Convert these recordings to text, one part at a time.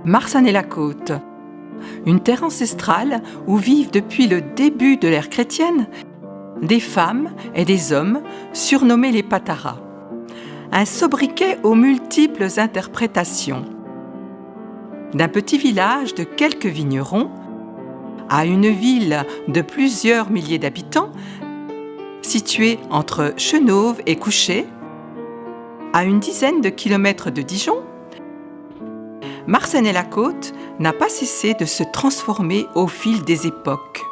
Marsanne-et-la-Côte, une terre ancestrale où vivent depuis le début de l'ère chrétienne des femmes et des hommes surnommés les Pataras. Un sobriquet aux multiples interprétations. D'un petit village de quelques vignerons à une ville de plusieurs milliers d'habitants, située entre Chenôve et Couchet, à une dizaine de kilomètres de Dijon, Marsanne-et-la-Côte n'a pas cessé de se transformer au fil des époques.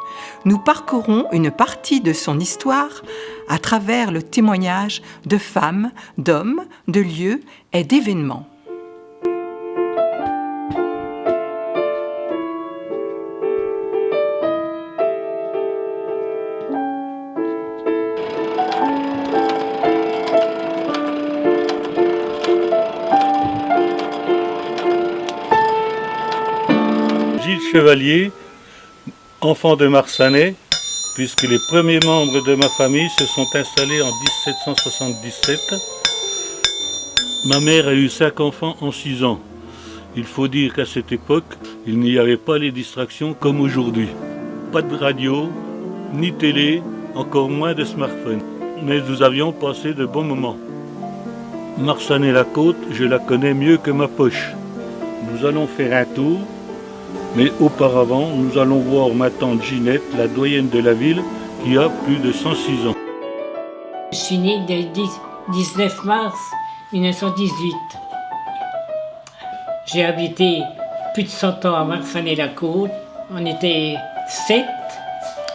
Nous parcourons une partie de son histoire à travers le témoignage de femmes, d'hommes, de lieux et d'événements. Gilles Chevalier, enfant de Marsanais, puisque les premiers membres de ma famille se sont installés en 1777. Ma mère a eu 5 enfants en 6 ans. Il faut dire qu'à cette époque, il n'y avait pas les distractions comme aujourd'hui. Pas de radio, ni télé, encore moins de smartphone. Mais nous avions passé de bons moments. Marsanne-et-la-Côte, je la connais mieux que ma poche. Nous allons faire un tour. Mais auparavant, nous allons voir ma tante Ginette, la doyenne de la ville, qui a plus de 106 ans. Je suis née le 19 mars 1918. J'ai habité plus de 100 ans à Marsanne-et-la-Côte. On était 7,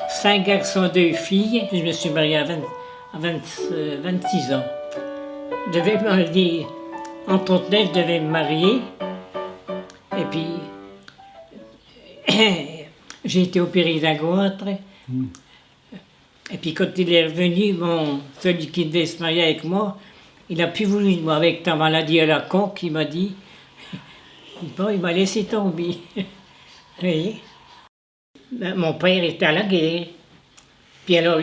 5 garçons, 2 filles. Je me suis mariée à 26 ans. Je devais me marier, en 39, je devais me marier. Et puis, j'ai été opéré d'un goitre. Et puis quand il est revenu, celui qui devait se marier avec moi, il n'a plus voulu de moi avec ta maladie à la conque, il m'a dit. Bon, il m'a laissé tomber. Oui. Ben, mon père était à la guerre. Puis alors,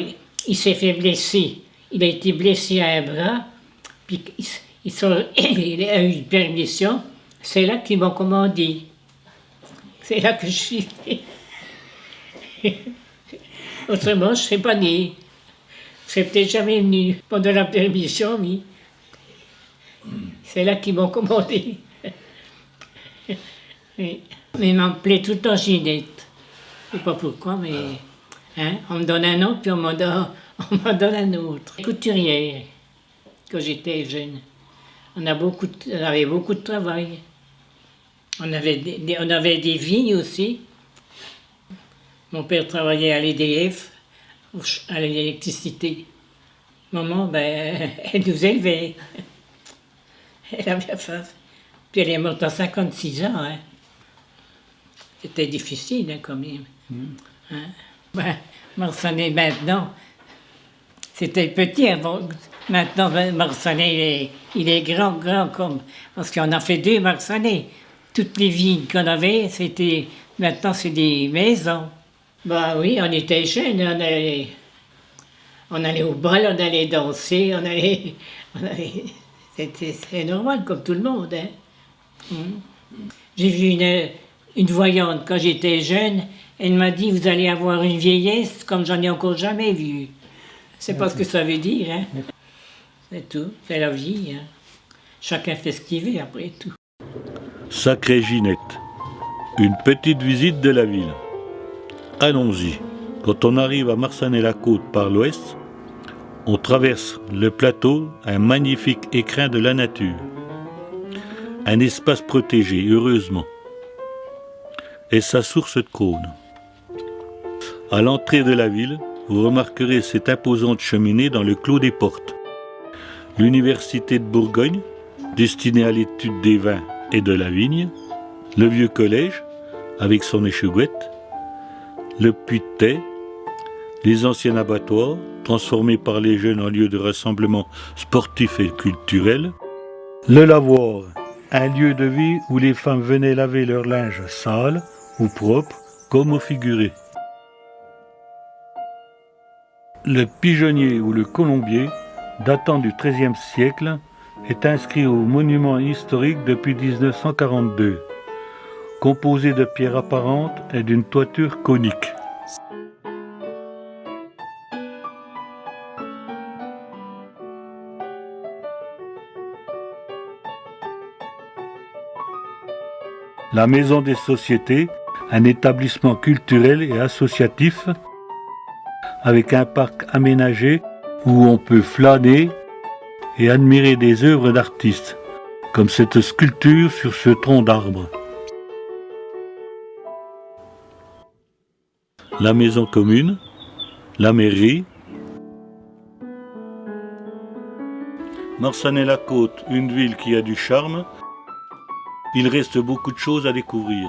il s'est fait blesser. Il a été blessé à un bras. Puis il a eu une permission. C'est là qu'ils m'ont commandé. C'est là que je suis née. Autrement, je ne serais pas née. Je ne serais peut-être jamais venue pendant la permission, mais c'est là qu'ils m'ont commandé. Mais il m'appelait tout le temps Ginette. Je ne sais pas pourquoi, mais on me donne un nom, puis on m'en donne un autre. Couturière, quand j'étais jeune. On avait beaucoup de travail. On avait des vignes aussi. Mon père travaillait à l'EDF, à l'électricité. Maman, elle nous élevait. Elle avait faim. Puis elle est morte à 56 ans. C'était difficile, quand même. Marsanne, maintenant, c'était petit avant. Maintenant, Marsanne, il est grand comme... Parce qu'on a fait 2 Marsanne. Toutes les villes qu'on avait, maintenant c'est des maisons. Bah oui, on était jeunes, on allait au bal, on allait danser, c'était normal comme tout le monde. J'ai vu une voyante quand j'étais jeune, elle m'a dit vous allez avoir une vieillesse comme j'en ai encore jamais vu. C'est pas ce que ça veut dire, C'est tout, c'est la vie. Chacun fait ce qu'il veut après tout. Sacrée Ginette, une petite visite de la ville. Allons-y. Quand on arrive à Marsanne-et-la-Côte par l'ouest, on traverse le plateau, un magnifique écrin de la nature. Un espace protégé, heureusement. Et sa source de Crône. À l'entrée de la ville, vous remarquerez cette imposante cheminée dans le clos des portes. L'université de Bourgogne, destinée à l'étude des vins et de la vigne, le vieux collège, avec son échouguette, le puits de thé, les anciens abattoirs, transformés par les jeunes en lieu de rassemblement sportif et culturel, le lavoir, un lieu de vie où les femmes venaient laver leur linge sale ou propre, comme au figuré. Le pigeonnier ou le colombier, datant du XIIIe siècle, est inscrit au monument historique depuis 1942. composée de pierres apparentes et d'une toiture conique. La Maison des Sociétés, un établissement culturel et associatif avec un parc aménagé où on peut flâner et admirer des œuvres d'artistes, comme cette sculpture sur ce tronc d'arbre. La maison commune, la mairie, Marsanet-la-Côte, une ville qui a du charme. Il reste beaucoup de choses à découvrir.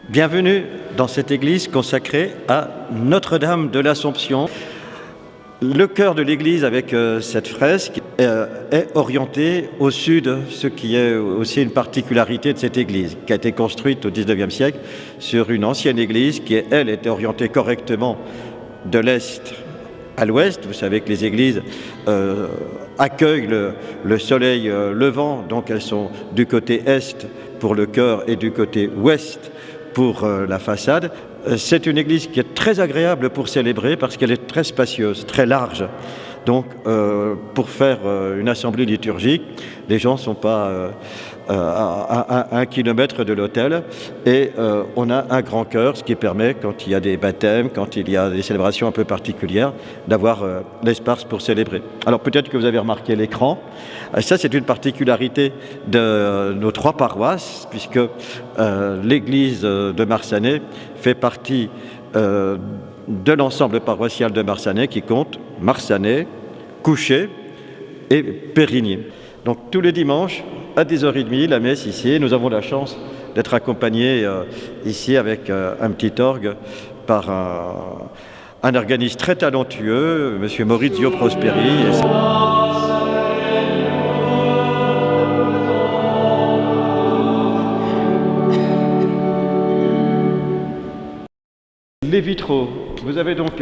Bienvenue dans cette église consacrée à Notre-Dame de l'Assomption. Le chœur de l'église avec cette fresque est orienté au sud, ce qui est aussi une particularité de cette église, qui a été construite au XIXe siècle sur une ancienne église qui, elle, était orientée correctement de l'est à l'ouest. Vous savez que les églises accueillent le soleil levant, donc elles sont du côté est pour le chœur et du côté ouest pour la façade. C'est une église qui est très agréable pour célébrer parce qu'elle est très spacieuse, très large. Donc pour faire une assemblée liturgique, les gens ne sont pas à 1 kilomètre de l'autel et on a un grand chœur, ce qui permet, quand il y a des baptêmes, quand il y a des célébrations un peu particulières, d'avoir l'espace pour célébrer. Alors peut-être que vous avez remarqué l'écran. Ça, c'est une particularité de nos 3 paroisses, puisque l'église de Marsanet fait partie de l'ensemble paroissial de Marsanet qui compte Marsanet, Couchet et Périgny. Donc tous les dimanches, à 10h30, la messe ici. Nous avons la chance d'être accompagnés ici avec un petit orgue par un organiste très talentueux, M. Maurizio Prosperi. Les vitraux. Vous avez donc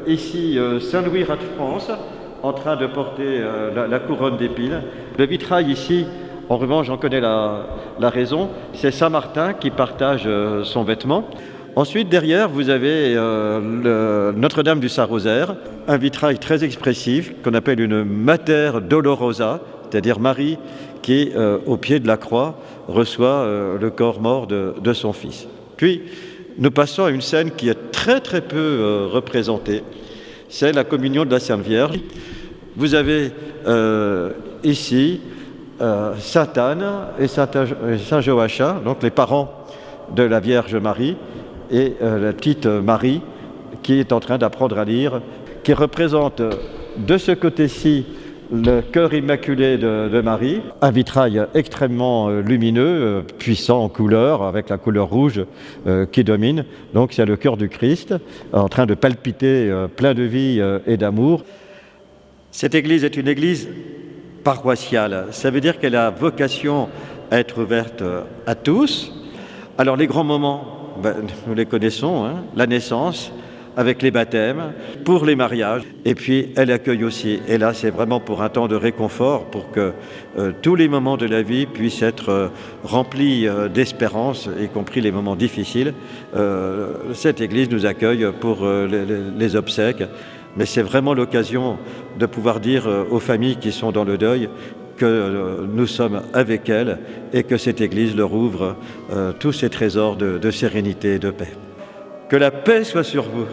ici Saint-Louis Rat de France en train de porter la couronne d'épines. Le vitrail ici, en revanche, j'en connais la raison, c'est Saint-Martin qui partage son vêtement. Ensuite, derrière, vous avez Notre-Dame du Saint-Rosaire, un vitrail très expressif qu'on appelle une Mater Dolorosa, c'est-à-dire Marie qui, au pied de la croix, reçoit le corps mort de son fils. Puis, nous passons à une scène qui est très très peu représentée, c'est la communion de la Sainte Vierge. Vous avez ici Sainte Anne et Saint Joachim, donc les parents de la Vierge Marie, et la petite Marie qui est en train d'apprendre à lire, qui représente de ce côté-ci le cœur immaculé de Marie, un vitrail extrêmement lumineux, puissant en couleur, avec la couleur rouge qui domine. Donc c'est le cœur du Christ, en train de palpiter, plein de vie et d'amour. Cette église est une église paroissiale. Ça veut dire qu'elle a vocation à être ouverte à tous. Alors les grands moments, nous les connaissons, hein, la naissance, avec les baptêmes, pour les mariages, et puis elle accueille aussi, et là c'est vraiment pour un temps de réconfort, pour que tous les moments de la vie puissent être remplis d'espérance, y compris les moments difficiles. Cette église nous accueille pour les obsèques, mais c'est vraiment l'occasion de pouvoir dire aux familles qui sont dans le deuil que nous sommes avec elles et que cette église leur ouvre tous ces trésors de sérénité et de paix. Que la paix soit sur vous.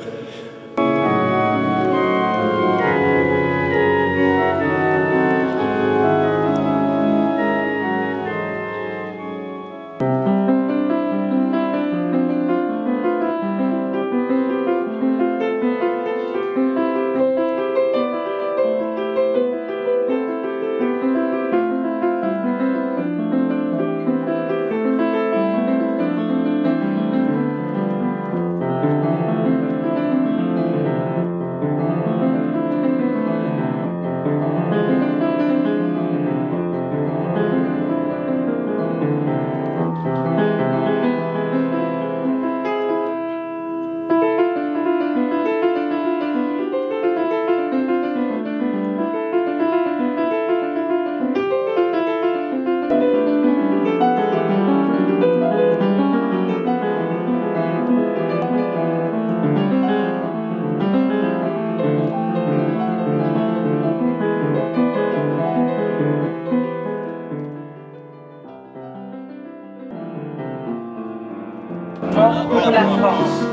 France.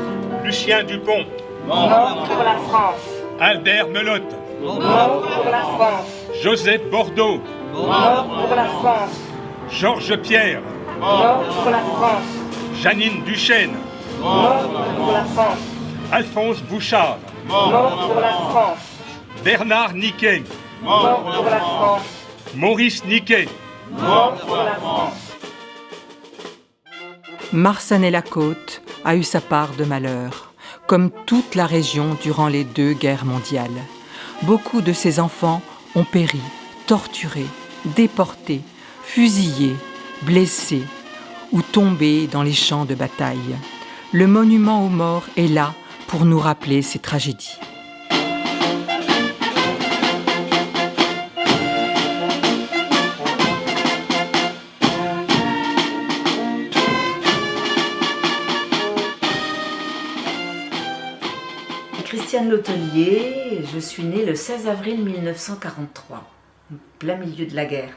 Lucien Dupont. Mort pour la France. Albert Melotte. Mort pour la France. Joseph Bordeaux. Mort pour la France. Georges Pierre. Mort pour la France. Janine Duchesne. Mort pour la France. Alphonse Bouchard. Mort pour la France. Bernard Niquet. Mort pour la France. Maurice Niquet. Mort pour la France. Marsanne-la-Côte a eu sa part de malheur, comme toute la région durant les 2 guerres mondiales. Beaucoup de ses enfants ont péri, torturés, déportés, fusillés, blessés ou tombés dans les champs de bataille. Le monument aux morts est là pour nous rappeler ces tragédies. Christiane Letellier, je suis née le 16 avril 1943, en plein milieu de la guerre.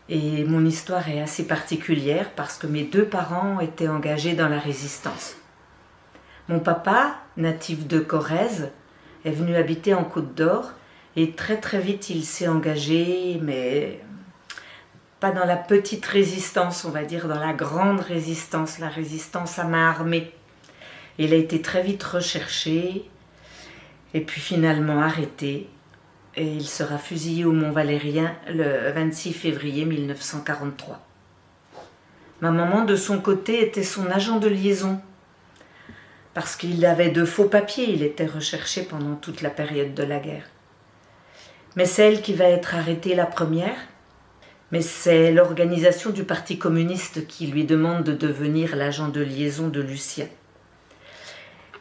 Et mon histoire est assez particulière parce que mes 2 parents étaient engagés dans la résistance. Mon papa, natif de Corrèze, est venu habiter en Côte d'Or et très vite il s'est engagé, mais pas dans la petite résistance, on va dire dans la grande résistance, la résistance à main armée. Il a été très vite recherché et puis finalement arrêté et il sera fusillé au Mont-Valérien le 26 février 1943. Ma maman, de son côté, était son agent de liaison parce qu'il avait de faux papiers, il était recherché pendant toute la période de la guerre. Mais c'est elle qui va être arrêtée la première, mais c'est l'organisation du Parti communiste qui lui demande de devenir l'agent de liaison de Lucien.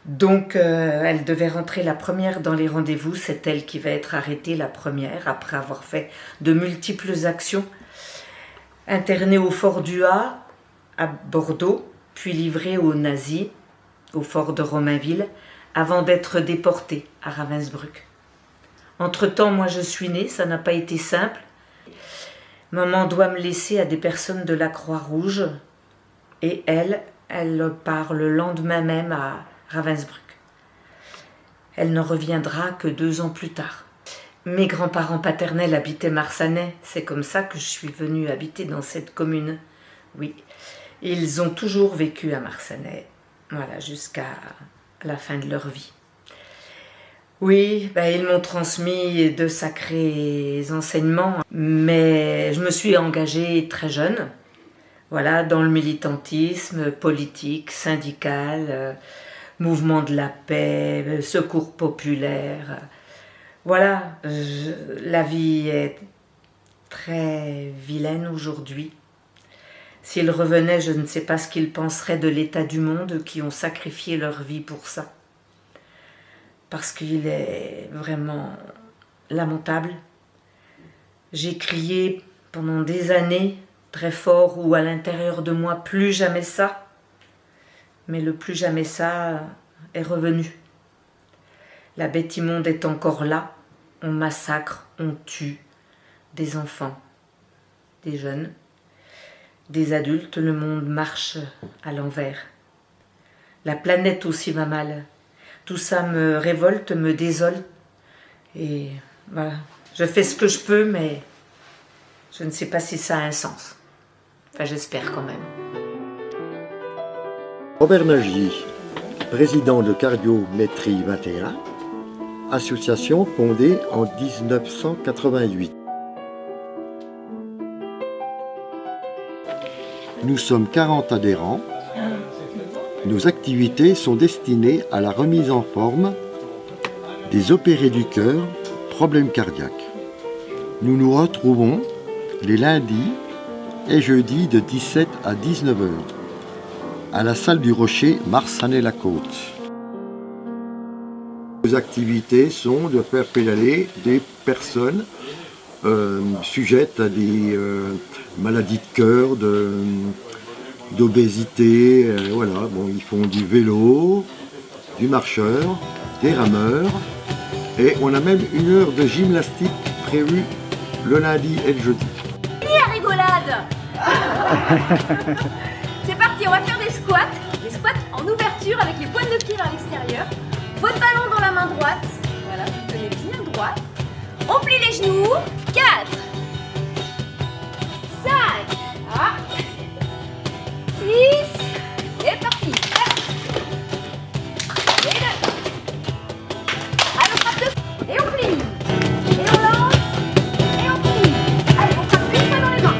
Donc, elle devait rentrer la première dans les rendez-vous. C'est elle qui va être arrêtée la première, après avoir fait de multiples actions. Internée au fort du Ha, à Bordeaux, puis livrée aux nazis, au fort de Romainville, avant d'être déportée à Ravensbrück. Entre-temps, moi je suis née, ça n'a pas été simple. Maman doit me laisser à des personnes de la Croix-Rouge, et elle part le lendemain même à Ravensbrück. Elle ne reviendra que 2 ans plus tard. Mes grands-parents paternels habitaient Marsanais, c'est comme ça que je suis venue habiter dans cette commune. Oui, ils ont toujours vécu à Marsanais, voilà, jusqu'à la fin de leur vie. Oui, ils m'ont transmis de sacrés enseignements, mais je me suis engagée très jeune, voilà, dans le militantisme politique, syndical, mouvement de la paix, secours populaire. Voilà, la vie est très vilaine aujourd'hui. S'ils revenaient, je ne sais pas ce qu'ils penseraient de l'état du monde, qui ont sacrifié leur vie pour ça. Parce qu'il est vraiment lamentable. J'ai crié pendant des années, très fort, ou à l'intérieur de moi, plus jamais ça. Mais le plus jamais ça est revenu. La bête immonde est encore là. On massacre, on tue des enfants, des jeunes, des adultes. Le monde marche à l'envers. La planète aussi va mal. Tout ça me révolte, me désole. Et voilà, je fais ce que je peux, mais je ne sais pas si ça a un sens. Enfin, j'espère quand même. Robert Nagy, président de Cardiométrie 21, association fondée en 1988. Nous sommes 40 adhérents. Nos activités sont destinées à la remise en forme des opérés du cœur, problèmes cardiaques. Nous nous retrouvons les lundis et jeudis de 17 à 19 h à la salle du Rocher, Marsanne-la-Côte. Nos activités sont de faire pédaler des personnes sujettes à des maladies de cœur, d'obésité, voilà. Bon, ils font du vélo, du marcheur, des rameurs, et on a même 1 heure de gymnastique prévue le lundi et le jeudi. La rigolade. C'est parti, on va faire des squats en ouverture. posture avec les pointes de pied vers l'extérieur. Votre ballon dans la main droite. Voilà, vous tenez bien droit. On plie les genoux. 4, 5, 6, et parti. Et 2. Allez, on frappe 2. Et on plie. Et on lance. Et on plie. Allez, on frappe une fois dans les mains.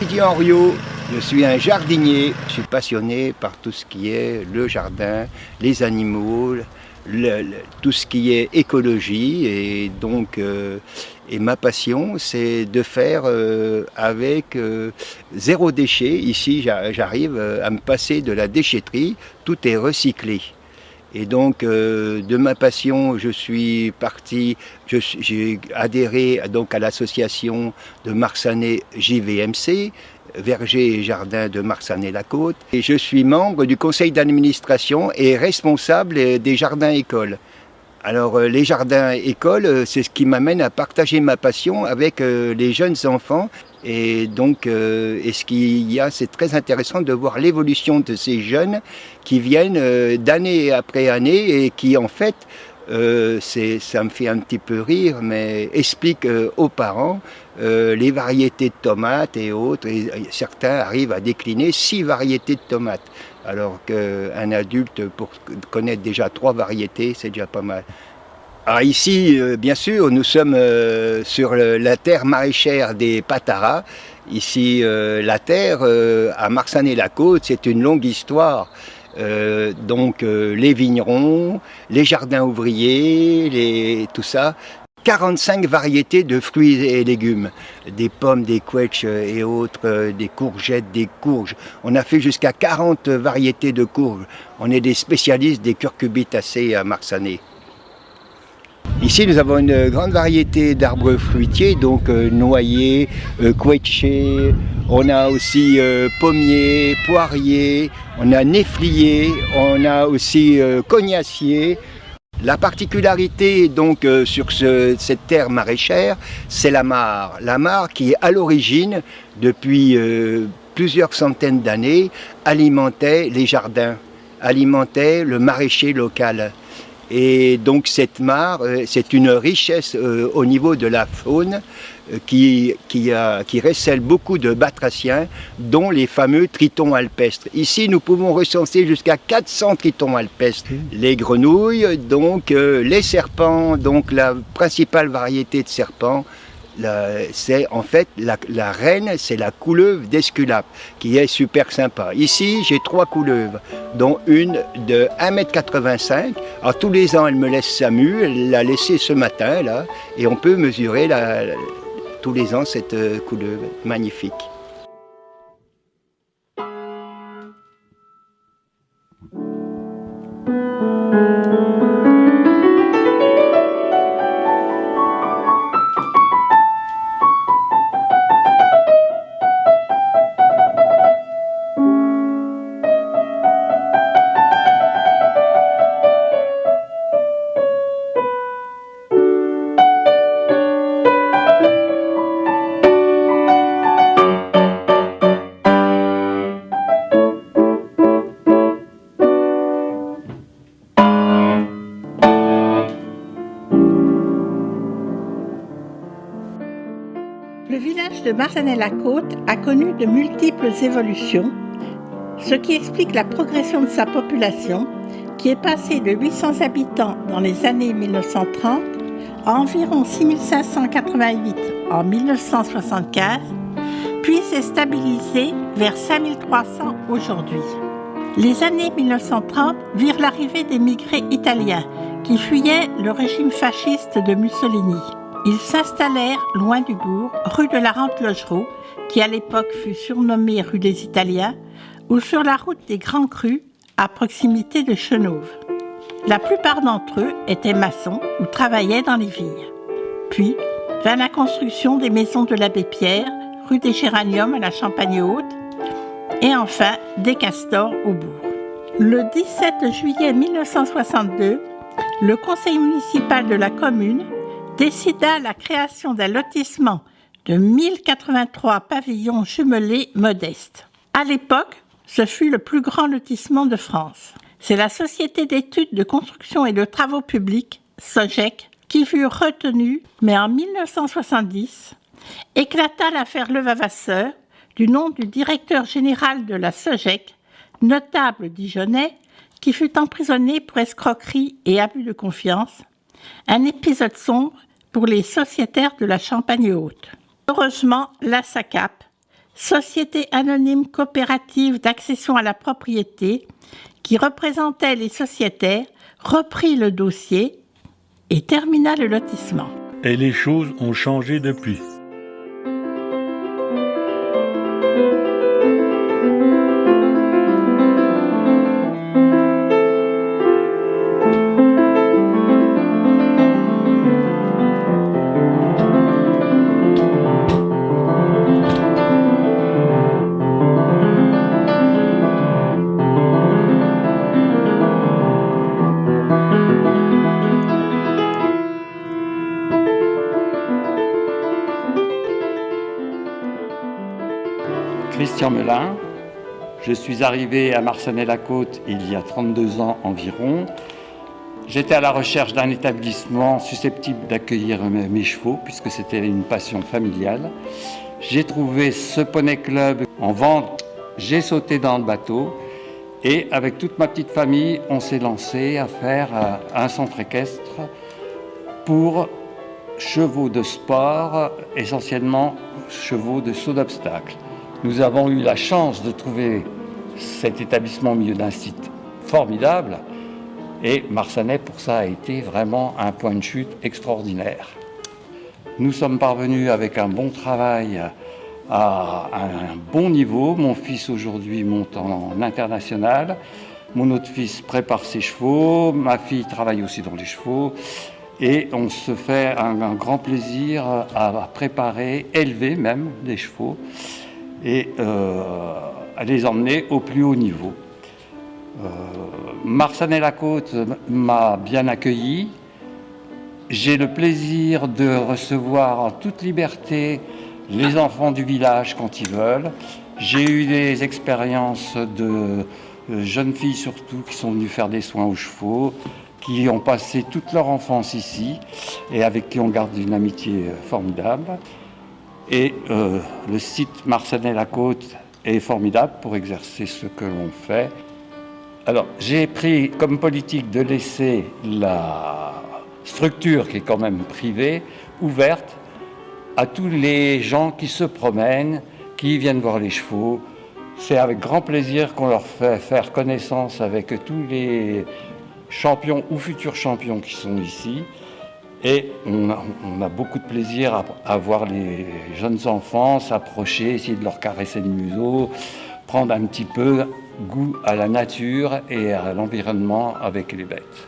Didier Henriot, je suis un jardinier. Je suis passionné par tout ce qui est le jardin, les animaux, tout ce qui est écologie. Et donc, et ma passion, c'est de faire avec zéro déchet. Ici, j'arrive à me passer de la déchetterie. Tout est recyclé. Et donc, de ma passion, je suis parti, j'ai adhéré donc à l'association de Marsanais JVMC, Verger et Jardin de Marsanais-la-Côte. Et je suis membre du conseil d'administration et responsable des jardins-écoles. Alors, les jardins-écoles, c'est ce qui m'amène à partager ma passion avec les jeunes enfants. Et donc, et ce qu'il y a, c'est très intéressant de voir l'évolution de ces jeunes qui viennent d'année après année et qui, en fait, ça me fait un petit peu rire, mais expliquent aux parents les variétés de tomates et autres. Et certains arrivent à décliner 6 variétés de tomates, alors qu'un adulte, pour connaître déjà 3 variétés, c'est déjà pas mal. Alors ici, bien sûr, nous sommes sur la terre maraîchère des Pataras. Ici, la terre à Marsanais-la-Côte, c'est une longue histoire. Donc les vignerons, les jardins ouvriers, tout ça. 45 variétés de fruits et légumes, des pommes, des quetches et autres, des courgettes, des courges. On a fait jusqu'à 40 variétés de courges. On est des spécialistes des curcubitacées à Marsanais. Ici, nous avons une grande variété d'arbres fruitiers, donc noyers, quetchés, on a aussi pommiers, poiriers, on a néfliers, on a aussi cognaciers. La particularité donc sur cette terre maraîchère, c'est la mare. La mare qui, à l'origine, depuis plusieurs centaines d'années, alimentait les jardins, alimentait le maraîcher local. Et donc cette mare, c'est une richesse au niveau de la faune qui recèle beaucoup de batraciens, dont les fameux tritons alpestres. Ici, nous pouvons recenser jusqu'à 400 tritons alpestres. Les grenouilles, donc les serpents, donc la principale variété de serpents, c'est en fait la reine, c'est la couleuvre d'Esculape, qui est super sympa. Ici, j'ai 3 couleuvres, dont une de 1,85 m. Alors tous les ans, elle me laisse sa mue, elle l'a laissée ce matin, là, et on peut mesurer tous les ans cette couleuvre magnifique. Le village de Marsanais-la-Côte a connu de multiples évolutions, ce qui explique la progression de sa population, qui est passée de 800 habitants dans les années 1930 à environ 6588 en 1975, puis s'est stabilisée vers 5300 aujourd'hui. Les années 1930 virent l'arrivée d'émigrés italiens qui fuyaient le régime fasciste de Mussolini. Ils s'installèrent loin du bourg, rue de la Rente-Logereau, qui à l'époque fut surnommée rue des Italiens, ou sur la route des Grands Crus, à proximité de Chenauve. La plupart d'entre eux étaient maçons ou travaillaient dans les vignes. Puis vint la construction des maisons de l'abbé Pierre, rue des Géraniums à la Champagne-Haute, et enfin des Castors au bourg. Le 17 juillet 1962, le conseil municipal de la commune décida la création d'un lotissement de 1083 pavillons jumelés modestes. À l'époque, ce fut le plus grand lotissement de France. C'est la Société d'études de construction et de travaux publics, SOGEC, qui fut retenue, mais en 1970, éclata l'affaire Levavasseur, du nom du directeur général de la SOGEC, notable dijonnais, qui fut emprisonné pour escroquerie et abus de confiance, un épisode sombre pour les sociétaires de la Champagne-Haute. Heureusement, la SACAP, Société anonyme coopérative d'accession à la propriété, qui représentait les sociétaires, reprit le dossier et termina le lotissement. Et les choses ont changé depuis. Christian Melin, je suis arrivé à Marsanais-la-Côte il y a 32 ans environ. J'étais à la recherche d'un établissement susceptible d'accueillir mes chevaux, puisque c'était une passion familiale. J'ai trouvé ce poney club en vente, j'ai sauté dans le bateau et avec toute ma petite famille, on s'est lancé à faire un centre équestre pour chevaux de sport, essentiellement chevaux de saut d'obstacle. Nous avons eu la chance de trouver cet établissement au milieu d'un site formidable et Marsanais, pour ça, a été vraiment un point de chute extraordinaire. Nous sommes parvenus avec un bon travail à un bon niveau. Mon fils aujourd'hui monte en international. Mon autre fils prépare ses chevaux. Ma fille travaille aussi dans les chevaux. Et on se fait un grand plaisir à préparer, élever même des chevaux et à les emmener au plus haut niveau. Marsanais-la-Côte m'a bien accueilli. J'ai le plaisir de recevoir en toute liberté les enfants du village quand ils veulent. J'ai eu des expériences de jeunes filles surtout qui sont venues faire des soins aux chevaux, qui ont passé toute leur enfance ici et avec qui on garde une amitié formidable. Et le site Marsanais-la-Côte est formidable pour exercer ce que l'on fait. Alors, j'ai pris comme politique de laisser la structure, qui est quand même privée, ouverte à tous les gens qui se promènent, qui viennent voir les chevaux. C'est avec grand plaisir qu'on leur fait faire connaissance avec tous les champions ou futurs champions qui sont ici. Et on a beaucoup de plaisir à voir les jeunes enfants s'approcher, essayer de leur caresser le museau, prendre un petit peu goût à la nature et à l'environnement avec les bêtes.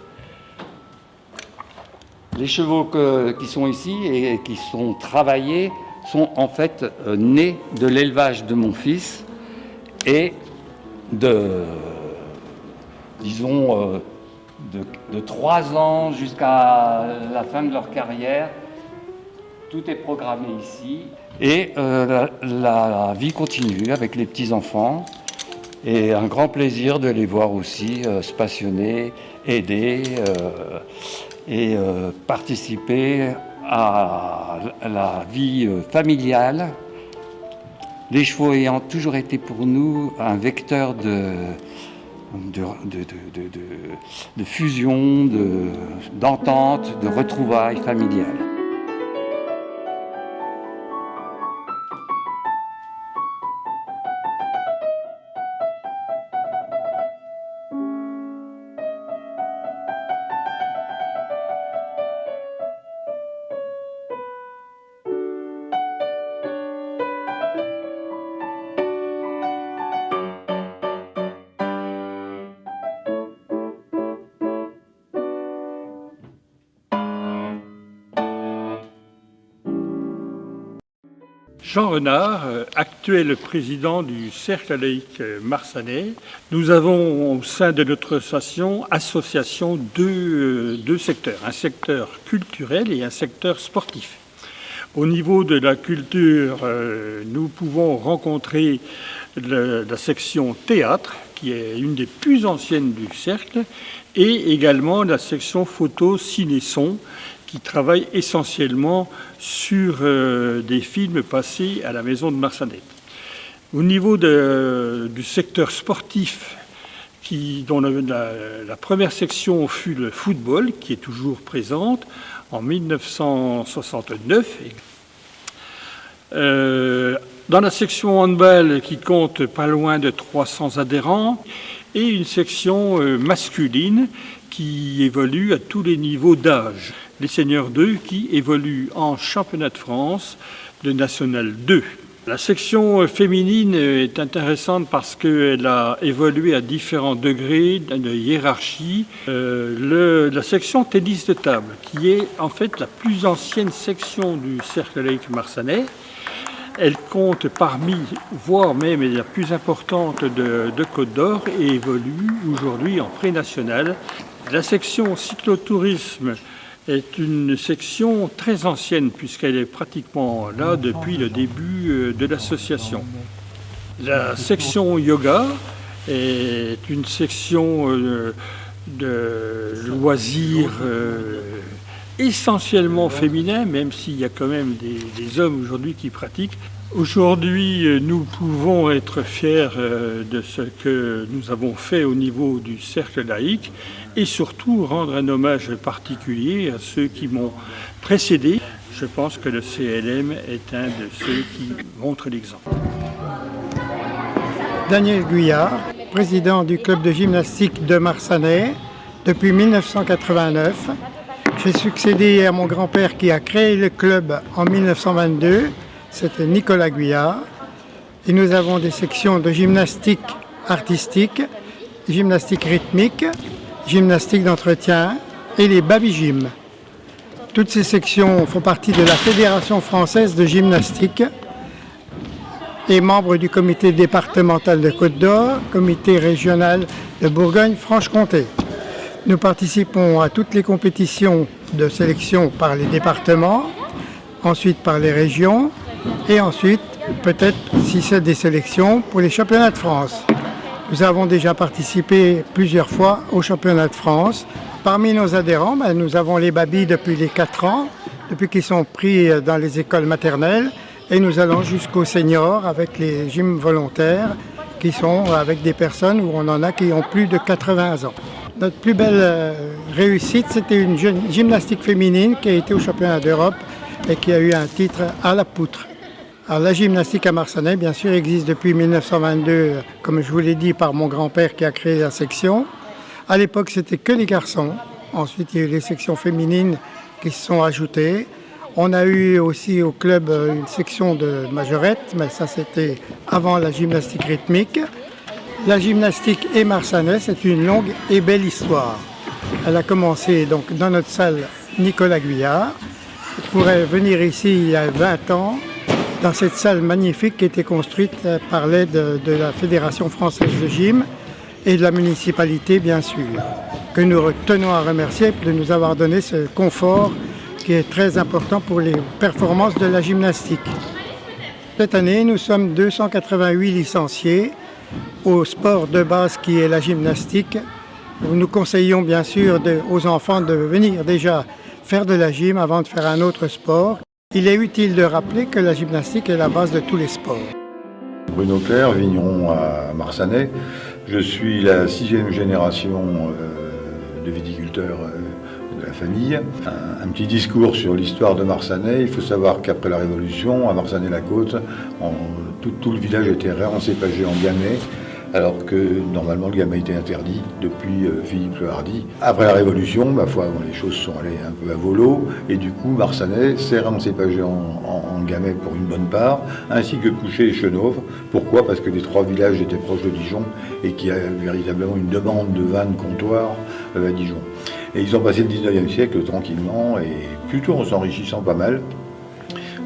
Les chevaux qui sont ici et qui sont travaillés sont en fait nés de l'élevage de mon fils et de 3 ans jusqu'à la fin de leur carrière. Tout est programmé ici. Et la vie continue avec les petits-enfants. Et un grand plaisir de les voir aussi se passionner, aider et participer à la vie familiale. Les chevaux ayant toujours été pour nous un vecteur de fusion, d'entente, de retrouvailles familiales. Jean Renard, actuel président du Cercle laïque marsanais. Nous avons au sein de notre association deux secteurs, un secteur culturel et un secteur sportif. Au niveau de la culture, nous pouvons rencontrer la section théâtre, qui est une des plus anciennes du Cercle, et également la section photo, ciné-son, qui travaille essentiellement sur des films passés à la maison de Marsanais. Au niveau du secteur sportif, dont la première section fut le football, qui est toujours présente, en 1969. Dans la section handball, qui compte pas loin de 300 adhérents, et une section masculine qui évolue à tous les niveaux d'âge. Les Seigneurs 2 qui évoluent en championnat de France de National 2. La section féminine est intéressante parce qu'elle a évolué à différents degrés de hiérarchie. La section tennis de table, qui est en fait la plus ancienne section du Cercle laïque marsanais. Elle compte parmi, voire même la plus importante de Côte d'Or et évolue aujourd'hui en pré-national. La section cyclotourisme est une section très ancienne puisqu'elle est pratiquement là depuis le début de l'association. La section yoga est une section de loisirs essentiellement féminin, même s'il y a quand même des hommes aujourd'hui qui pratiquent. Aujourd'hui, nous pouvons être fiers de ce que nous avons fait au niveau du Cercle laïque et surtout rendre un hommage particulier à ceux qui m'ont précédé. Je pense que le CLM est un de ceux qui montrent l'exemple. Daniel Guyard, président du club de gymnastique de Marsanais depuis 1989. J'ai succédé à mon grand-père qui a créé le club en 1922, c'était Nicolas Guyard. Et nous avons des sections de gymnastique artistique, gymnastique rythmique, gymnastique d'entretien et les baby-gym. Toutes ces sections font partie de la Fédération française de gymnastique et membre du comité départemental de Côte d'Or, comité régional de Bourgogne-Franche-Comté. Nous participons à toutes les compétitions de sélection par les départements, ensuite par les régions, et ensuite, peut-être, si c'est des sélections, pour les championnats de France. Nous avons déjà participé plusieurs fois au championnat de France. Parmi nos adhérents, nous avons les babys depuis les 4 ans, depuis qu'ils sont pris dans les écoles maternelles, et nous allons jusqu'aux seniors avec les gyms volontaires qui sont avec des personnes où on en a qui ont plus de 80 ans. Notre plus belle réussite, c'était une gymnastique féminine qui a été au championnat d'Europe et qui a eu un titre à la poutre. Alors, la gymnastique à Marsanais, bien sûr, existe depuis 1922, comme je vous l'ai dit, par mon grand-père qui a créé la section. À l'époque, c'était que les garçons. Ensuite, il y a eu les sections féminines qui se sont ajoutées. On a eu aussi au club une section de majorettes, mais ça, c'était avant la gymnastique rythmique. La gymnastique et Marsanais, c'est une longue et belle histoire. Elle a commencé donc dans notre salle Nicolas Guyard. On pourrait venir ici il y a 20 ans, dans cette salle magnifique qui était construite par l'aide de la Fédération française de gym et de la municipalité, bien sûr, que nous tenons à remercier de nous avoir donné ce confort qui est très important pour les performances de la gymnastique. Cette année, nous sommes 288 licenciés au sport de base qui est la gymnastique. Nous conseillons bien sûr aux enfants de venir déjà faire de la gym avant de faire un autre sport. Il est utile de rappeler que la gymnastique est la base de tous les sports. Bruno Clerc, vigneron à Marsanais. Je suis la 6e génération de viticulteurs de la famille. Un petit discours sur l'histoire de Marsanais. Il faut savoir qu'après la Révolution, à Marsanais-la-Côte, tout le village était réencépagé en gamay, alors que normalement le gamay était interdit depuis Philippe le Hardy. Après la Révolution, ma foi, les choses sont allées un peu à volo, et du coup Marsanais s'est réencépagé en gamay pour une bonne part, ainsi que Couchet et Chenauve. Pourquoi? Parce que les 3 villages étaient proches de Dijon et qu'il y a véritablement une demande de vin de comptoir à Dijon. Et ils ont passé le 19e siècle tranquillement et plutôt en s'enrichissant pas mal.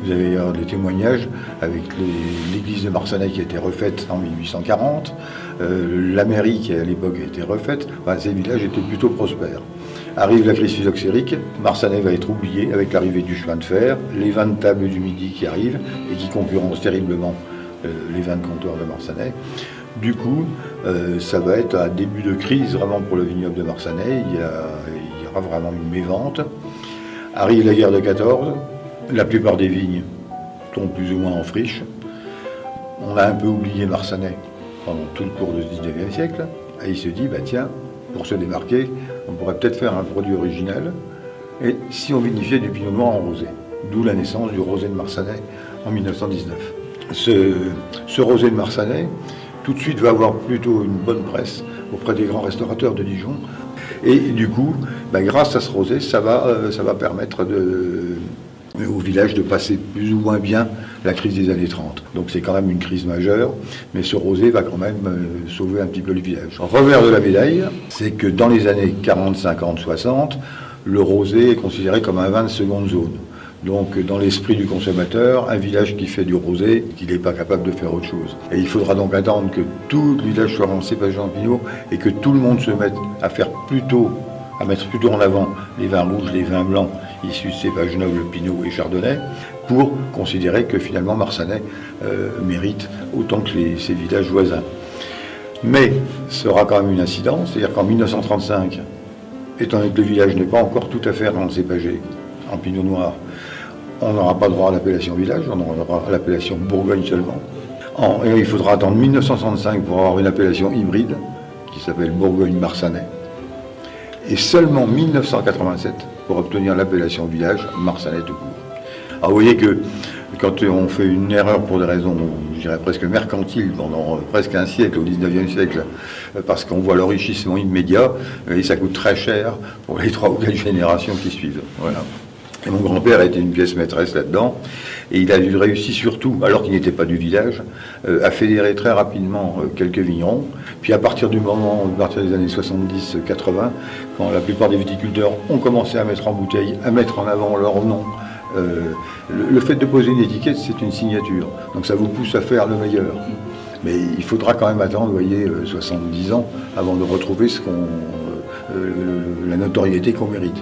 Vous avez des témoignages avec l'église de Marsanais qui a été refaite en 1840, la mairie qui à l'époque a été refaite. Enfin, ces villages étaient plutôt prospères. Arrive la crise phylloxérique, Marsanais va être oublié avec l'arrivée du chemin de fer, les vins de table du Midi qui arrivent et qui concurrencent terriblement les vins de comptoir de Marsanais. Du coup, ça va être un début de crise vraiment pour le vignoble de Marsanais. Il y aura vraiment une mévente. Arrive la guerre de 14. La plupart des vignes tombent plus ou moins en friche. On a un peu oublié Marsanais pendant tout le cours du 19e siècle. Et il se dit, tiens, pour se démarquer, on pourrait peut-être faire un produit original. Et si on vinifiait du pinot noir en rosé. D'où la naissance du rosé de Marsanais en 1919. Ce rosé de Marsanais, tout de suite, va avoir plutôt une bonne presse auprès des grands restaurateurs de Dijon. Et du coup, grâce à ce rosé, ça va permettre au village de passer plus ou moins bien la crise des années 30. Donc c'est quand même une crise majeure, mais ce rosé va quand même sauver un petit peu le village. En revers de la médaille, c'est que dans les années 40, 50, 60, le rosé est considéré comme un vin de seconde zone. Donc dans l'esprit du consommateur, un village qui fait du rosé, qu'il n'est pas capable de faire autre chose. Et il faudra donc attendre que tout le village soit encépagé en pinot et que tout le monde se mette à mettre plutôt en avant les vins rouges, les vins blancs issus de cépages nobles, pinot et chardonnay, pour considérer que finalement Marsanais mérite autant que ces villages voisins. Mais ce sera quand même une incidence, c'est-à-dire qu'en 1935, étant donné que le village n'est pas encore tout à fait encépagé en pinot noir, on n'aura pas droit à l'appellation village, on aura l'appellation Bourgogne seulement. Et il faudra attendre 1965 pour avoir une appellation hybride qui s'appelle Bourgogne-Marsanais. Et seulement 1987 pour obtenir l'appellation village Marsanais tout court. Alors vous voyez que quand on fait une erreur pour des raisons, je dirais presque mercantiles, pendant presque un siècle, au 19e siècle, parce qu'on voit l'enrichissement immédiat, et ça coûte très cher pour les 3 ou 4 générations qui suivent. Voilà. Et mon grand-père a été une pièce maîtresse là-dedans, et il a réussi surtout, alors qu'il n'était pas du village, à fédérer très rapidement quelques vignerons. Puis à partir des années 70-80, quand la plupart des viticulteurs ont commencé à mettre en bouteille, à mettre en avant leur nom, le fait de poser une étiquette, c'est une signature. Donc ça vous pousse à faire le meilleur. Mais il faudra quand même attendre, vous voyez, 70 ans avant de retrouver la notoriété qu'on mérite.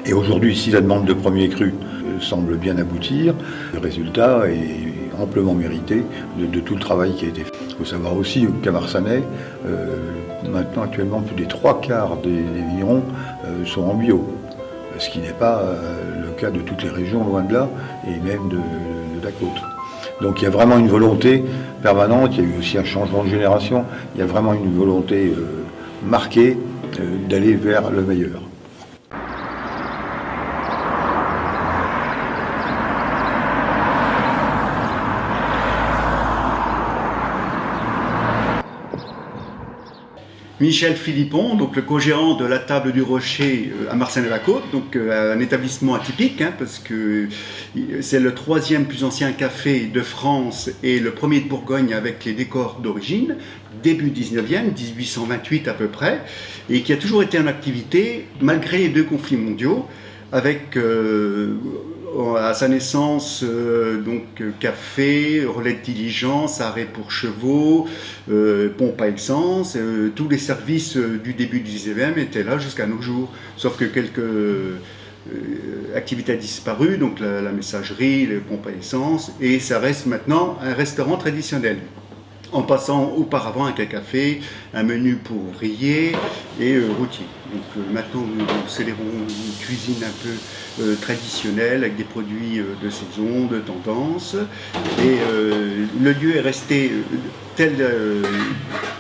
Et aujourd'hui, si la demande de premier cru semble bien aboutir, le résultat est amplement mérité de tout le travail qui a été fait. faut savoir aussi qu'à Marsanais, maintenant actuellement plus des 3/4 des vignerons sont en bio, ce qui n'est pas le cas de toutes les régions, loin de là, et même de la côte. Donc il y a vraiment une volonté permanente, il y a eu aussi un changement de génération, il y a vraiment une volonté marquée d'aller vers le meilleur. Michel Philippon, donc le co-gérant de la Table du Rocher à Marsanais-la-Côte, donc un établissement atypique, parce que c'est le 3e plus ancien café de France et le premier de Bourgogne avec les décors d'origine, début 19e, 1828 à peu près, et qui a toujours été en activité malgré les 2 conflits mondiaux, avec à sa naissance café, relais de diligence, arrêt pour chevaux, pompe à essence, tous les services du début du 19e étaient là jusqu'à nos jours, sauf que quelques activités ont disparu, donc la messagerie, les pompes à essence, et ça reste maintenant un restaurant traditionnel. En passant auparavant avec un café, un menu pour ouvriers et routiers. Donc maintenant nous célébrons une cuisine un peu traditionnelle avec des produits de saison, de tendance. Et le lieu est resté tel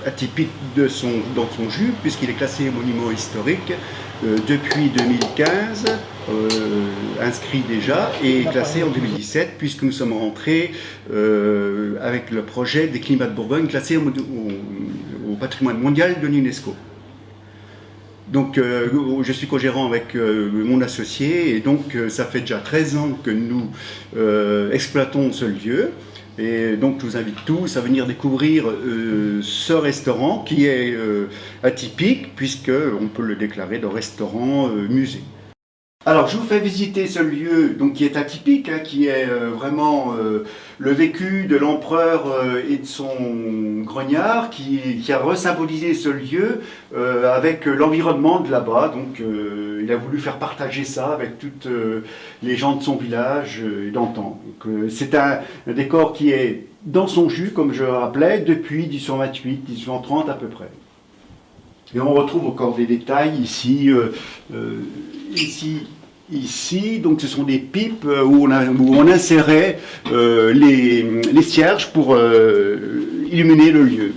atypique dans son jus, puisqu'il est classé monument historique depuis 2015. Inscrit déjà et classé en 2017 puisque nous sommes rentrés avec le projet des climats de Bourgogne classé au patrimoine mondial de l'UNESCO. Donc je suis co-gérant avec mon associé et donc ça fait déjà 13 ans que nous exploitons ce lieu. Et donc je vous invite tous à venir découvrir ce restaurant qui est atypique puisqu'on peut le déclarer de restaurant musée. Alors je vous fais visiter ce lieu donc, qui est atypique, qui est vraiment le vécu de l'empereur et de son grognard qui a resymbolisé ce lieu avec l'environnement de là-bas. Donc il a voulu faire partager ça avec toutes les gens de son village d'antan. C'est un décor qui est dans son jus, comme je le rappelais, depuis 1828, 1830 à peu près. Et on retrouve encore des détails ici. Ici, donc ce sont des pipes où on insérait les cierges pour illuminer le lieu.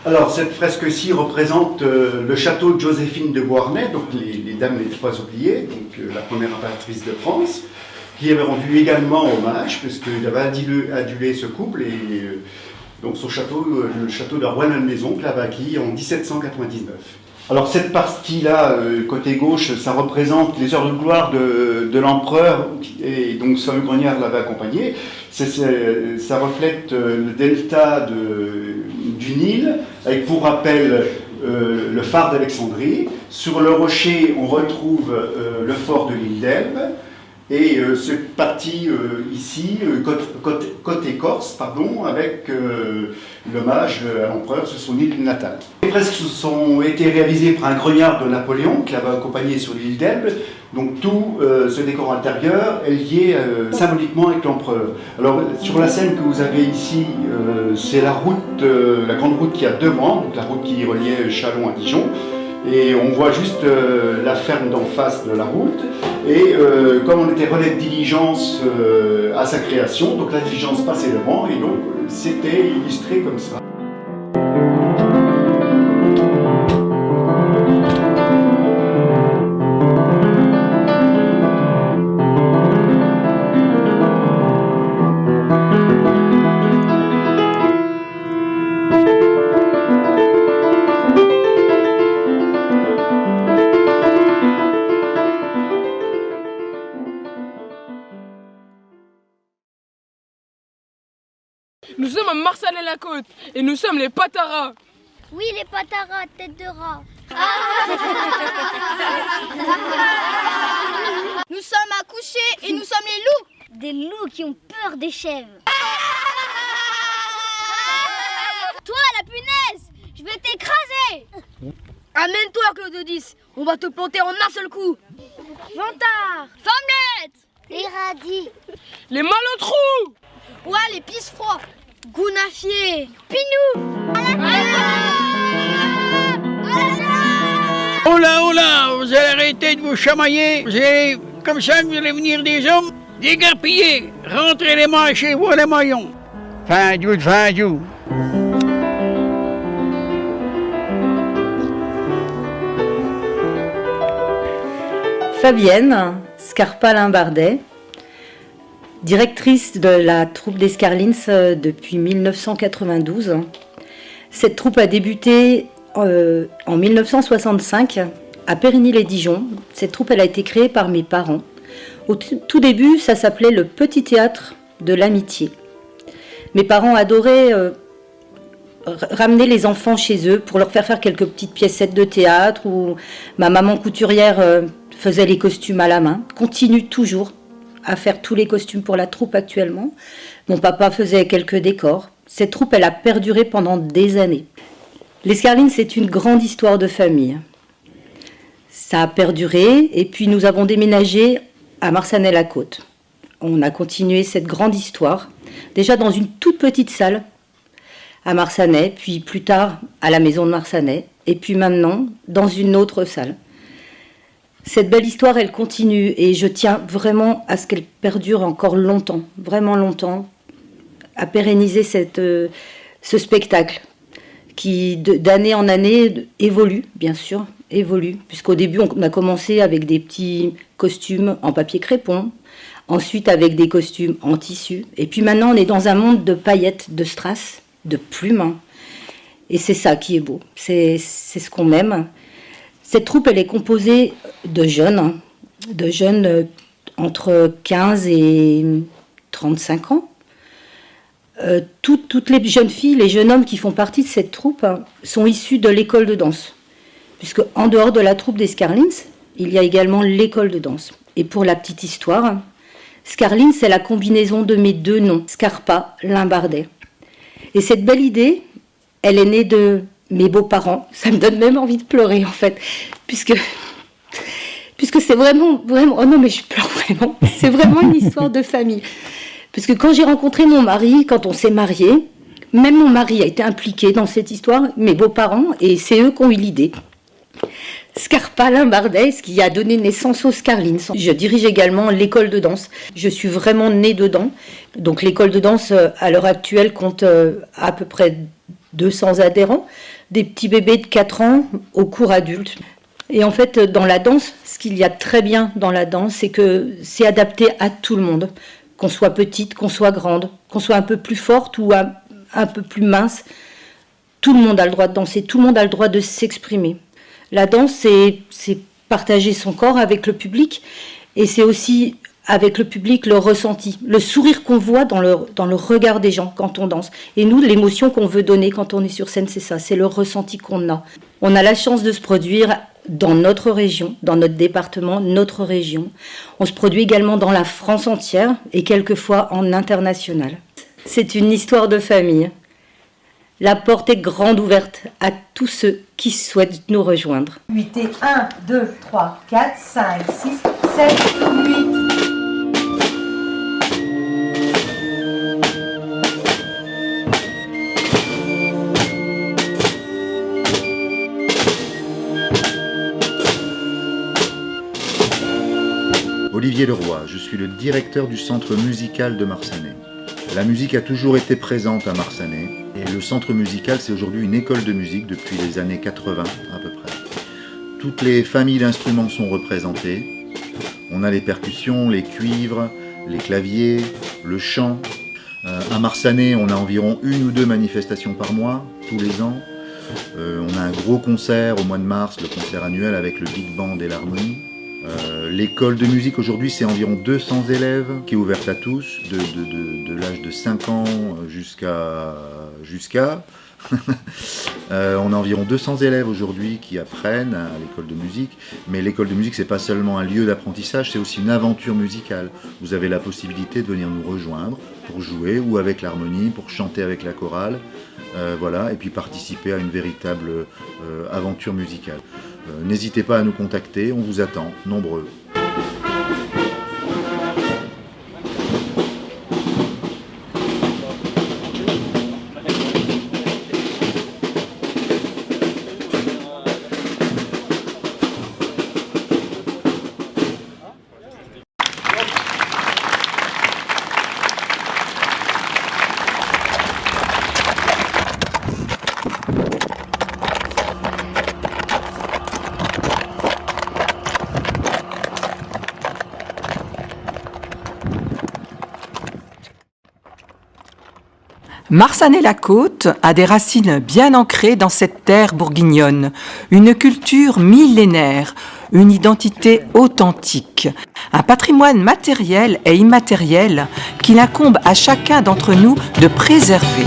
Alors cette fresque-ci représente le château de Joséphine de Beauharnais, donc les dames les 3 oubliées, donc la première impératrice de France, qui avait rendu également hommage, puisqu'il avait adulé ce couple, et donc son château, le château de Rouen-Malmaison, qu'il avait acquis en 1799. Alors cette partie-là, côté gauche, ça représente les heures de gloire de l'empereur, et donc Samuel Grognard l'avait accompagné. Ça reflète le delta du Nil, avec pour rappel le phare d'Alexandrie. Sur le rocher, on retrouve le fort de l'île d'Elbe. Et cette partie ici, côté Corse, pardon, avec l'hommage à l'empereur sur son île natale. Les fresques ont été réalisées par un grognard de Napoléon qui l'avait accompagné sur l'île d'Elbe. Donc tout ce décor intérieur est lié symboliquement avec l'empereur. Alors sur la scène que vous avez ici, c'est la route, la grande route qui a devant, donc la route qui reliait Châlons à Dijon. Et on voit juste la ferme d'en face de la route. Et comme on était relais de diligence à sa création, donc la diligence passait devant et donc c'était illustré comme ça. Nous sommes à Marsanais-la-Côte et nous sommes les Pataras. Oui, les Pataras, tête de rat. Nous sommes accouchés et nous sommes les loups. Des loups qui ont peur des chèvres. Toi, la punaise, je vais t'écraser. Amène-toi, Claude 10. On va te planter en un seul coup. Vantard, Femmelette, les radis, les malotrous. Ouais, les pisse-froids, Gounafier, Pinou. Oh là, vous allez arrêter de vous chamailler. Vous allez, comme ça, vous allez venir des hommes dégarpillés. Rentrez les mains chez vous, les maillons. Fin du. Fabienne Scarpa-Limbardet, directrice de la troupe d'Escarlins depuis 1992. Cette troupe a débuté en 1965 à Périgny-les-Dijon. Cette troupe elle a été créée par mes parents. Au tout début, ça s'appelait le Petit Théâtre de l'Amitié. Mes parents adoraient ramener les enfants chez eux pour leur faire quelques petites piècettes de théâtre, ou ma maman couturière faisait les costumes à la main, continue toujours à faire tous les costumes pour la troupe actuellement. Mon papa faisait quelques décors. Cette troupe, elle a perduré pendant des années. L'Escarline, c'est une grande histoire de famille. Ça a perduré et puis nous avons déménagé à Marsanais-la-Côte. On a continué cette grande histoire, déjà dans une toute petite salle à Marsanais, puis plus tard à la maison de Marsanais, et puis maintenant dans une autre salle. Cette belle histoire, elle continue et je tiens vraiment à ce qu'elle perdure encore longtemps, vraiment longtemps, à pérenniser ce spectacle qui, d'année en année, évolue, bien sûr, puisqu'au début, on a commencé avec des petits costumes en papier crépon, ensuite avec des costumes en tissu, et puis maintenant, on est dans un monde de paillettes, de strass, de plumes, et c'est ça qui est beau, c'est ce qu'on aime. Cette troupe, elle est composée de jeunes entre 15 et 35 ans. Toutes les jeunes filles, les jeunes hommes qui font partie de cette troupe sont issus de l'école de danse. Puisque en dehors de la troupe des Scarlins, il y a également l'école de danse. Et pour la petite histoire, Scarlins, c'est la combinaison de mes deux noms, Scarpa, Limbardet. Et cette belle idée, elle est née de mes beaux-parents. Ça me donne même envie de pleurer, en fait. Puisque c'est vraiment... Oh non, mais je pleure vraiment. C'est vraiment une histoire de famille. Parce que quand j'ai rencontré mon mari, quand on s'est mariés, même mon mari a été impliqué dans cette histoire, mes beaux-parents, et c'est eux qui ont eu l'idée. Scarpa Limbardet, ce qui a donné naissance aux Scarlins. Je dirige également l'école de danse. Je suis vraiment née dedans. Donc l'école de danse, à l'heure actuelle, compte à peu près 200 adhérents, des petits bébés de 4 ans au cours adulte. Et en fait, dans la danse, ce qu'il y a de très bien dans la danse, c'est que c'est adapté à tout le monde. Qu'on soit petite, qu'on soit grande, qu'on soit un peu plus forte ou un peu plus mince. Tout le monde a le droit de danser, tout le monde a le droit de s'exprimer. La danse, c'est partager son corps avec le public, et c'est aussi avec le public le ressenti, le sourire qu'on voit dans le regard des gens quand on danse. Et nous, l'émotion qu'on veut donner quand on est sur scène, c'est ça, c'est le ressenti qu'on a. On a la chance de se produire dans notre région, dans notre département, notre région. On se produit également dans la France entière et quelquefois en international. C'est une histoire de famille. La porte est grande ouverte à tous ceux qui souhaitent nous rejoindre. 8 et 1, 2, 3, 4, 5, 6, 7, 8. Olivier Leroy, je suis le directeur du centre musical de Marsanais. La musique a toujours été présente à Marsanais et le centre musical, c'est aujourd'hui une école de musique depuis les années 80 à peu près. Toutes les familles d'instruments sont représentées. On a les percussions, les cuivres, les claviers, le chant. À Marsanais, on a environ 1 ou 2 manifestations par mois, tous les ans. On a un gros concert au mois de mars, le concert annuel avec le Big Band et l'harmonie. L'école de musique aujourd'hui, c'est environ 200 élèves qui est ouverte à tous, de l'âge de 5 ans jusqu'à... on a environ 200 élèves aujourd'hui qui apprennent à l'école de musique, mais l'école de musique, c'est pas seulement un lieu d'apprentissage, c'est aussi une aventure musicale. Vous avez la possibilité de venir nous rejoindre pour jouer ou avec l'harmonie, pour chanter avec la chorale, voilà, et puis participer à une véritable aventure musicale. N'hésitez pas à nous contacter, on vous attend, nombreux. Marsanais-la-Côte a des racines bien ancrées dans cette terre bourguignonne, une culture millénaire, une identité authentique, un patrimoine matériel et immatériel qu'il incombe à chacun d'entre nous de préserver.